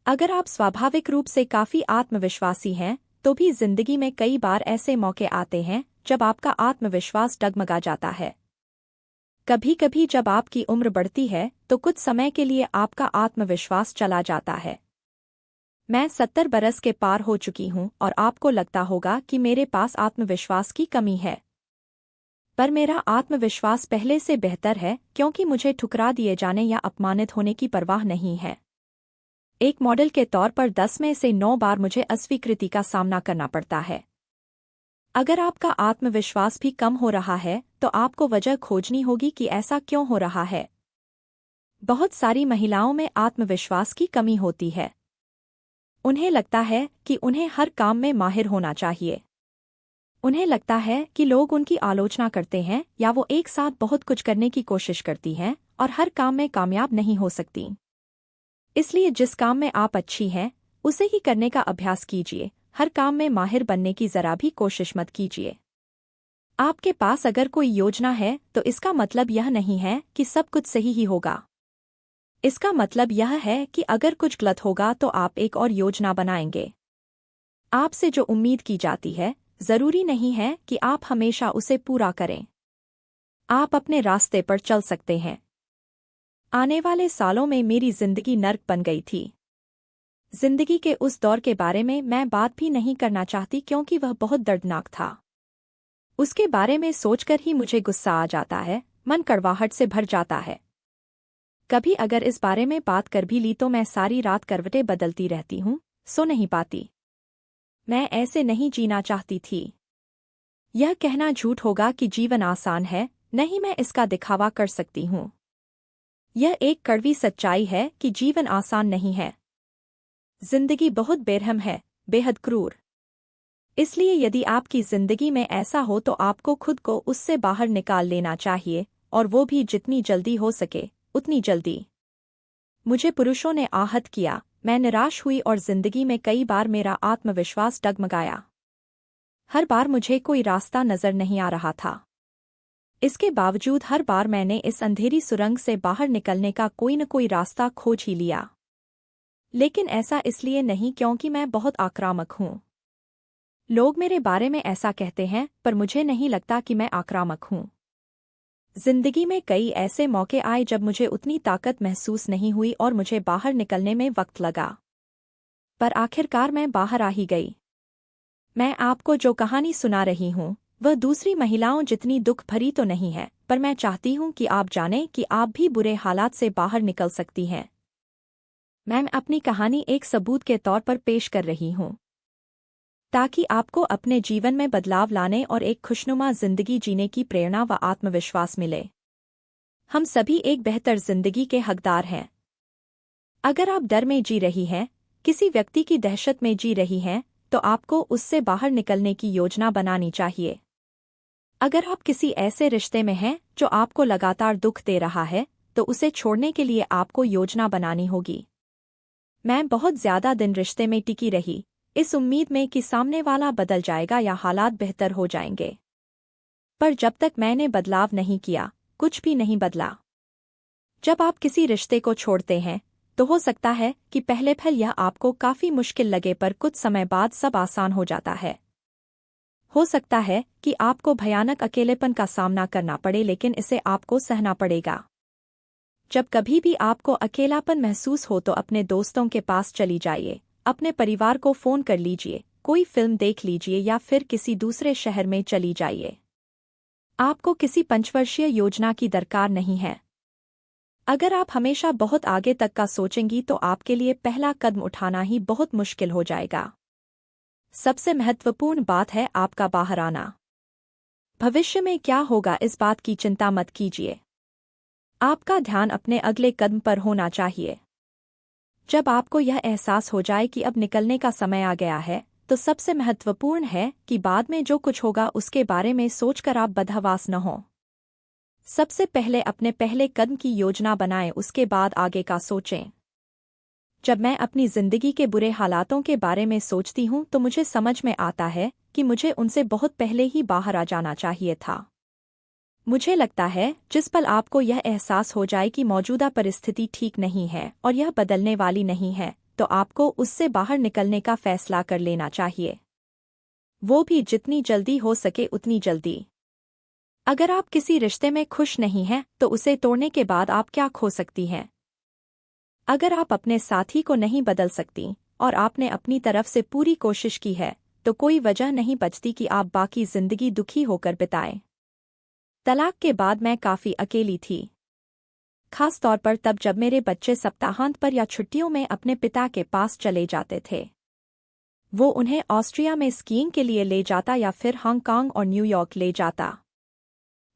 अगर आप स्वाभाविक रूप से काफी आत्मविश्वासी हैं, तो भी जिंदगी में कई बार ऐसे मौके आते हैं जब आपका आत्मविश्वास डगमगा जाता है। कभी कभी जब आपकी उम्र बढ़ती है तो कुछ समय के लिए आपका आत्मविश्वास चला जाता है। मैं 70 बरस के पार हो चुकी हूं और आपको लगता होगा कि मेरे पास आत्मविश्वास की कमी है। पर मेरा आत्मविश्वास पहले से बेहतर है, क्योंकि मुझे ठुकरा दिए जाने या अपमानित होने की परवाह नहीं है। एक मॉडल के तौर पर 10 में से 9 बार मुझे अस्वीकृति का सामना करना पड़ता है। अगर आपका आत्मविश्वास भी कम हो रहा है तो आपको वजह खोजनी होगी कि ऐसा क्यों हो रहा है। बहुत सारी महिलाओं में आत्मविश्वास की कमी होती है। उन्हें लगता है कि उन्हें हर काम में माहिर होना चाहिए। उन्हें लगता है कि लोग उनकी आलोचना करते हैं या वो एक साथ बहुत कुछ करने की कोशिश करती हैं और हर काम में कामयाब नहीं हो सकती। इसलिए जिस काम में आप अच्छी हैं, उसे ही करने का अभ्यास कीजिए। हर काम में माहिर बनने की जरा भी कोशिश मत कीजिए। आपके पास अगर कोई योजना है तो इसका मतलब यह नहीं है कि सब कुछ सही ही होगा। इसका मतलब यह है कि अगर कुछ गलत होगा तो आप एक और योजना बनाएंगे। आपसे जो उम्मीद की जाती है, जरूरी नहीं है कि आप हमेशा उसे पूरा करें। आप अपने रास्ते पर चल सकते हैं। आने वाले सालों में मेरी जिंदगी नर्क बन गई थी। जिंदगी के उस दौर के बारे में मैं बात भी नहीं करना चाहती, क्योंकि वह बहुत दर्दनाक था। उसके बारे में सोचकर ही मुझे गुस्सा आ जाता है, मन कड़वाहट से भर जाता है। कभी अगर इस बारे में बात कर भी ली तो मैं सारी रात करवटें बदलती रहती हूँ, सो नहीं पाती। मैं ऐसे नहीं जीना चाहती थी। यह कहना झूठ होगा कि जीवन आसान है, नहीं, मैं इसका दिखावा कर सकती हूँ। यह एक कड़वी सच्चाई है कि जीवन आसान नहीं है। जिंदगी बहुत बेरहम है, बेहद क्रूर। इसलिए यदि आपकी जिंदगी में ऐसा हो तो आपको खुद को उससे बाहर निकाल लेना चाहिए, और वो भी जितनी जल्दी हो सके उतनी जल्दी। मुझे पुरुषों ने आहत किया, मैं निराश हुई और जिंदगी में कई बार मेरा आत्मविश्वास डगमगाया। हर बार मुझे कोई रास्ता नजर नहीं आ रहा था। इसके बावजूद हर बार मैंने इस अंधेरी सुरंग से बाहर निकलने का कोई न कोई रास्ता खोज ही लिया। लेकिन ऐसा इसलिए नहीं क्योंकि मैं बहुत आक्रामक हूँ। लोग मेरे बारे में ऐसा कहते हैं, पर मुझे नहीं लगता कि मैं आक्रामक हूँ। जिंदगी में कई ऐसे मौके आए जब मुझे उतनी ताकत महसूस नहीं हुई और मुझे बाहर निकलने में वक्त लगा। पर आखिरकार मैं बाहर आ ही गई। मैं आपको जो कहानी सुना रही हूँ वह दूसरी महिलाओं जितनी दुख भरी तो नहीं है, पर मैं चाहती हूँ कि आप जानें कि आप भी बुरे हालात से बाहर निकल सकती हैं। मैं अपनी कहानी एक सबूत के तौर पर पेश कर रही हूँ, ताकि आपको अपने जीवन में बदलाव लाने और एक खुशनुमा जिंदगी जीने की प्रेरणा व आत्मविश्वास मिले। हम सभी एक बेहतर जिंदगी के हकदार हैं। अगर आप डर में जी रही हैं, किसी व्यक्ति की दहशत में जी रही हैं, तो आपको उससे बाहर निकलने की योजना बनानी चाहिए। अगर आप किसी ऐसे रिश्ते में हैं जो आपको लगातार दुख दे रहा है, तो उसे छोड़ने के लिए आपको योजना बनानी होगी। मैं बहुत ज्यादा दिन रिश्ते में टिकी रही, इस उम्मीद में कि सामने वाला बदल जाएगा या हालात बेहतर हो जाएंगे। पर जब तक मैंने बदलाव नहीं किया, कुछ भी नहीं बदला। जब आप किसी रिश्ते को छोड़ते हैं, तो हो सकता है कि पहले पल यह आपको काफी मुश्किल लगे, पर कुछ समय बाद सब आसान हो जाता है। हो सकता है कि आपको भयानक अकेलेपन का सामना करना पड़े, लेकिन इसे आपको सहना पड़ेगा। जब कभी भी आपको अकेलापन महसूस हो तो अपने दोस्तों के पास चली जाइए, अपने परिवार को फोन कर लीजिए, कोई फिल्म देख लीजिए या फिर किसी दूसरे शहर में चली जाइए। आपको किसी पंचवर्षीय योजना की दरकार नहीं है। अगर आप हमेशा बहुत आगे तक का सोचेंगी तो आपके लिए पहला कदम उठाना ही बहुत मुश्किल हो जाएगा। सबसे महत्वपूर्ण बात है आपका बाहर आना। भविष्य में क्या होगा इस बात की चिंता मत कीजिए। आपका ध्यान अपने अगले कदम पर होना चाहिए। जब आपको यह एहसास हो जाए कि अब निकलने का समय आ गया है, तो सबसे महत्वपूर्ण है कि बाद में जो कुछ होगा उसके बारे में सोचकर आप बदहवास न हों। सबसे पहले अपने पहले कदम की योजना बनाएं, उसके बाद आगे का सोचें। जब मैं अपनी जिंदगी के बुरे हालातों के बारे में सोचती हूँ तो मुझे समझ में आता है कि मुझे उनसे बहुत पहले ही बाहर आ जाना चाहिए था। मुझे लगता है जिस पल आपको यह एहसास हो जाए कि मौजूदा परिस्थिति ठीक नहीं है और यह बदलने वाली नहीं है, तो आपको उससे बाहर निकलने का फैसला कर लेना चाहिए, वो भी जितनी जल्दी हो सके उतनी जल्दी। अगर आप किसी रिश्ते में खुश नहीं हैं तो उसे तोड़ने के बाद आप क्या खो सकती हैं? अगर आप अपने साथी को नहीं बदल सकती और आपने अपनी तरफ से पूरी कोशिश की है तो कोई वजह नहीं बचती कि आप बाकी जिंदगी दुखी होकर बिताएं। तलाक के बाद मैं काफी अकेली थी, खास तौर पर तब जब मेरे बच्चे सप्ताहांत पर या छुट्टियों में अपने पिता के पास चले जाते थे। वो उन्हें ऑस्ट्रिया में स्कीइंग के लिए ले जाता या फिर हांगकांग और न्यूयॉर्क ले जाता।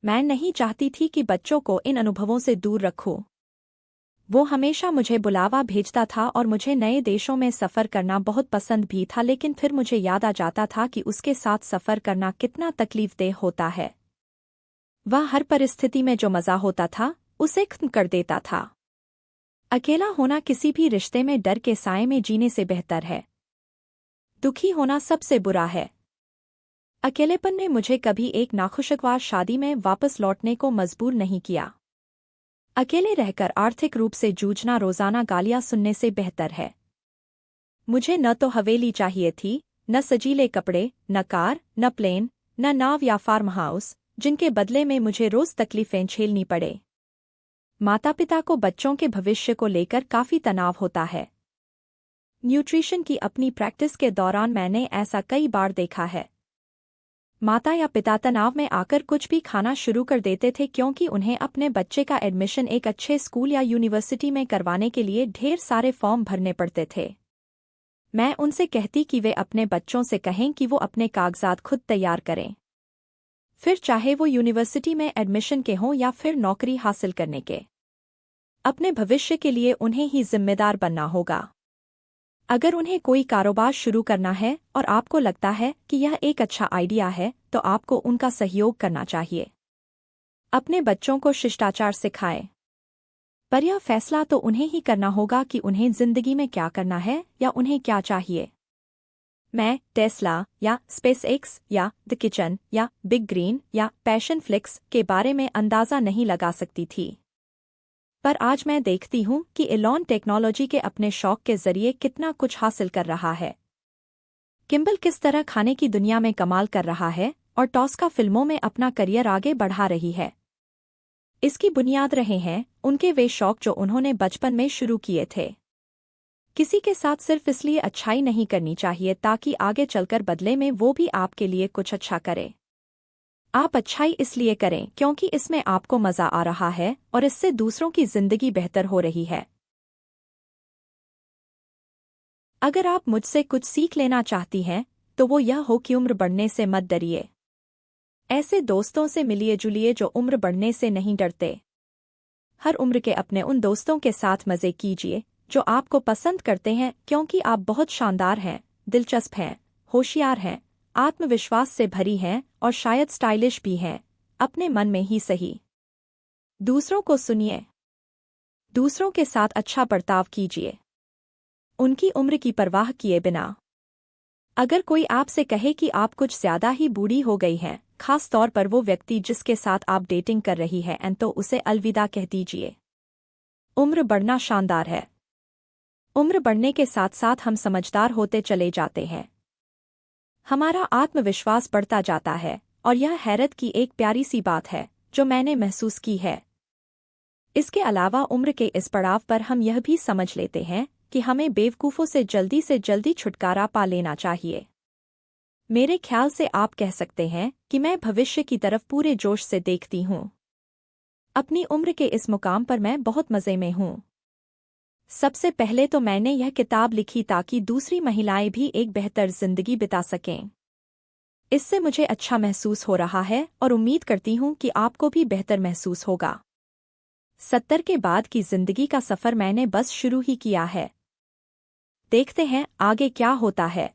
मैं नहीं चाहती थी कि बच्चों को इन अनुभवों से दूर रखूं। वो हमेशा मुझे बुलावा भेजता था और मुझे नए देशों में सफ़र करना बहुत पसंद भी था, लेकिन फिर मुझे याद आ जाता था कि उसके साथ सफ़र करना कितना तकलीफदेह होता है। वह हर परिस्थिति में जो मज़ा होता था उसे खत्म कर देता था। अकेला होना किसी भी रिश्ते में डर के साए में जीने से बेहतर है। दुखी होना सबसे बुरा है। अकेलेपन ने मुझे कभी एक नाखुशगवार शादी में वापस लौटने को मजबूर नहीं किया। अकेले रहकर आर्थिक रूप से जूझना रोजाना गालियां सुनने से बेहतर है। मुझे न तो हवेली चाहिए थी, न सजीले कपड़े, न कार, न प्लेन, न नाव या फार्म हाउस, जिनके बदले में मुझे रोज तकलीफें झेलनी पड़े। माता पिता को बच्चों के भविष्य को लेकर काफी तनाव होता है। न्यूट्रिशन की अपनी प्रैक्टिस के दौरान मैंने ऐसा कई बार देखा है। माता या पिता तनाव में आकर कुछ भी खाना शुरू कर देते थे क्योंकि उन्हें अपने बच्चे का एडमिशन एक अच्छे स्कूल या यूनिवर्सिटी में करवाने के लिए ढेर सारे फॉर्म भरने पड़ते थे। मैं उनसे कहती कि वे अपने बच्चों से कहें कि वो अपने कागजात खुद तैयार करें, फिर चाहे वो यूनिवर्सिटी में एडमिशन के हों या फिर नौकरी हासिल करने के। अपने भविष्य के लिए उन्हें ही जिम्मेदार बनना होगा। अगर उन्हें कोई कारोबार शुरू करना है और आपको लगता है कि यह एक अच्छा आइडिया है तो आपको उनका सहयोग करना चाहिए। अपने बच्चों को शिष्टाचार सिखाएं, पर यह फैसला तो उन्हें ही करना होगा कि उन्हें जिंदगी में क्या करना है या उन्हें क्या चाहिए। मैं टेस्ला या स्पेसएक्स या द किचन या बिग ग्रीन या पैशन फ्लिक्स के बारे में अंदाजा नहीं लगा सकती थी, पर आज मैं देखती हूँ कि एलॉन टेक्नोलॉजी के अपने शौक के जरिए कितना कुछ हासिल कर रहा है। किम्बल किस तरह खाने की दुनिया में कमाल कर रहा है और टॉस्का फिल्मों में अपना करियर आगे बढ़ा रही है। इसकी बुनियाद रहे हैं उनके वे शौक जो उन्होंने बचपन में शुरू किए थे। किसी के साथ सिर्फ इसलिए अच्छाई नहीं करनी चाहिए ताकि आगे चलकर बदले में वो भी आपके लिए कुछ अच्छा करे। आप अच्छाई इसलिए करें क्योंकि इसमें आपको मजा आ रहा है और इससे दूसरों की जिंदगी बेहतर हो रही है। अगर आप मुझसे कुछ सीख लेना चाहती हैं तो वो यह हो कि उम्र बढ़ने से मत डरिए। ऐसे दोस्तों से मिलिए जुलिए जो उम्र बढ़ने से नहीं डरते। हर उम्र के अपने उन दोस्तों के साथ मजे कीजिए जो आपको पसंद करते हैं, क्योंकि आप बहुत शानदार हैं, दिलचस्प हैं, होशियार हैं, आत्मविश्वास से भरी हैं और शायद स्टाइलिश भी हैं, अपने मन में ही सही। दूसरों को सुनिए, दूसरों के साथ अच्छा बर्ताव कीजिए, उनकी उम्र की परवाह किए बिना। अगर कोई आपसे कहे कि आप कुछ ज्यादा ही बूढ़ी हो गई हैं, खास तौर पर वो व्यक्ति जिसके साथ आप डेटिंग कर रही हैं, तो उसे अलविदा कह दीजिए। उम्र बढ़ना शानदार है। उम्र बढ़ने के साथ साथ हम समझदार होते चले जाते हैं, हमारा आत्मविश्वास बढ़ता जाता है और यह हैरत की एक प्यारी सी बात है जो मैंने महसूस की है। इसके अलावा उम्र के इस पड़ाव पर हम यह भी समझ लेते हैं कि हमें बेवकूफ़ों से जल्दी छुटकारा पा लेना चाहिए। मेरे ख्याल से आप कह सकते हैं कि मैं भविष्य की तरफ पूरे जोश से देखती हूँ। अपनी उम्र के इस मुकाम पर मैं बहुत मज़े में हूँ। सबसे पहले तो मैंने यह किताब लिखी ताकि दूसरी महिलाएं भी एक बेहतर जिंदगी बिता सकें। इससे मुझे अच्छा महसूस हो रहा है और उम्मीद करती हूँ कि आपको भी बेहतर महसूस होगा। 70 के बाद की जिंदगी का सफ़र मैंने बस शुरू ही किया है। देखते हैं आगे क्या होता है।